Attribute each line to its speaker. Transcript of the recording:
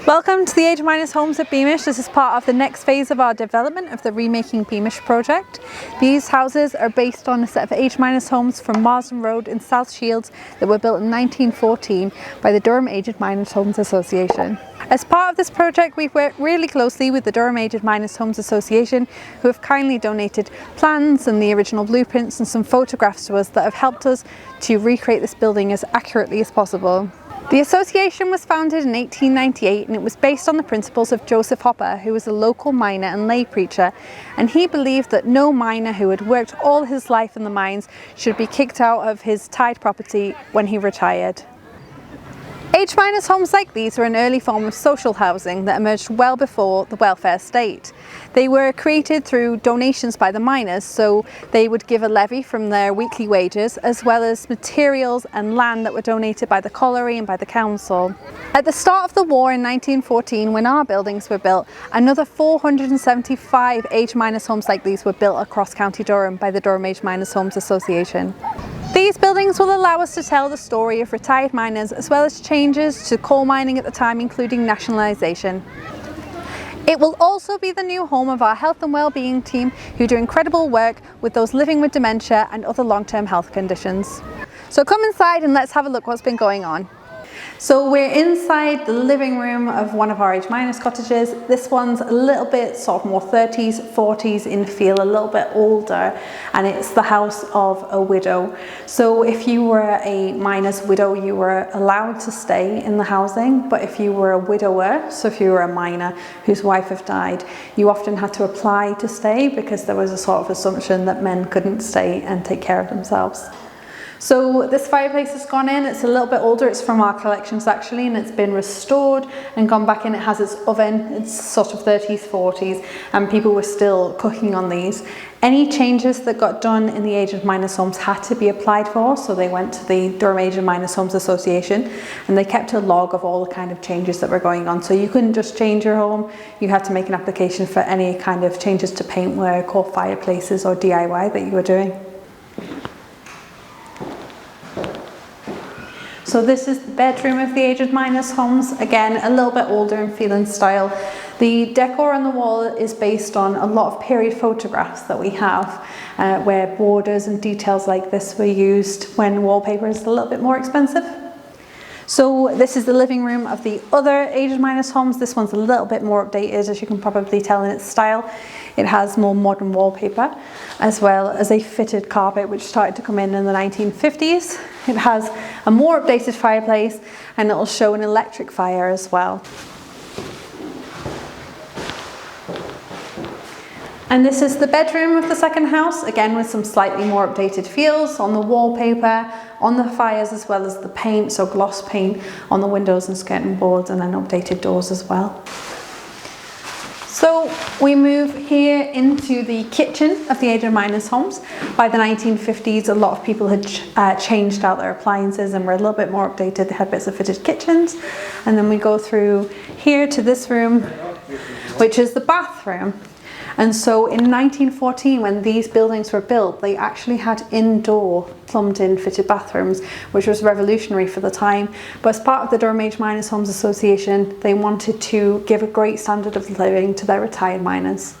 Speaker 1: Welcome to the Age Minus homes at Beamish. This is part of the next phase of our development of the Remaking Beamish project. These houses are based on a set of Age Minus homes from Marsden Road in South Shields that were built in 1914 by the Durham Aged Minus Homes Association. As part of this project, we've worked really closely with the Durham Aged Minus Homes Association, who have kindly donated plans and the original blueprints and some photographs to us that have helped us to recreate this building as accurately as possible. The association was founded in 1898 and it was based on the principles of Joseph Hopper, who was a local miner and lay preacher, and he believed that no miner who had worked all his life in the mines should be kicked out of his tied property when he retired. Age Minus homes like these were an early form of social housing that emerged well before the welfare state. They were created through donations by the miners, so they would give a levy from their weekly wages, as well as materials and land that were donated by the colliery and by the council. At the start of the war in 1914, when our buildings were built, another 475 Age Minus homes like these were built across County Durham by the Durham Age Minus Homes Association. These buildings will allow us to tell the story of retired miners as well as changes to coal mining at the time, including nationalisation. It will also be the new home of our health and wellbeing team, who do incredible work with those living with dementia and other long-term health conditions. So come inside and let's have a look what's been going on. So we're inside the living room of one of our Age Minus cottages. This one's a little bit sort of more 30s, 40s in feel, a little bit older, and it's the house of a widow. So if you were a miner's widow, you were allowed to stay in the housing, but if you were a widower, so if you were a miner whose wife had died, you often had to apply to stay because there was a sort of assumption that men couldn't stay and take care of themselves. So this fireplace has gone in, it's a little bit older, it's from our collections actually, and it's been restored and gone back in. It has its oven, it's sort of 30s, 40s, and people were still cooking on these. Any changes that got done in the Age Minus homes had to be applied for, so they went to the Durham Age Minus Homes Association and they kept a log of all the kind of changes that were going on. So you couldn't just change your home, you had to make an application for any kind of changes to paintwork or fireplaces or DIY that you were doing. So this is the bedroom of the Aged Minus homes, again a little bit older in feel and style. The decor on the wall is based on a lot of period photographs that we have, where borders and details like this were used when wallpaper is a little bit more expensive. So this is the living room of the other Aged Minus homes. This one's a little bit more updated, as you can probably tell in its style. It has more modern wallpaper, as well as a fitted carpet, which started to come in the 1950s. It has a more updated fireplace, and it'll show an electric fire as well. And this is the bedroom of the second house, again with some slightly more updated feels on the wallpaper, on the fires, as well as the paint, so gloss paint on the windows and skirting boards, and then updated doors as well. So we move here into the kitchen of the Aged Minus homes. By the 1950s, a lot of people had changed out their appliances and were a little bit more updated. They had bits of fitted kitchens. And then we go through here to this room, which is the bathroom. And so in 1914, when these buildings were built, they actually had indoor plumbed-in fitted bathrooms, which was revolutionary for the time. But as part of the Durham Age Minus Homes Association, they wanted to give a great standard of living to their retired miners.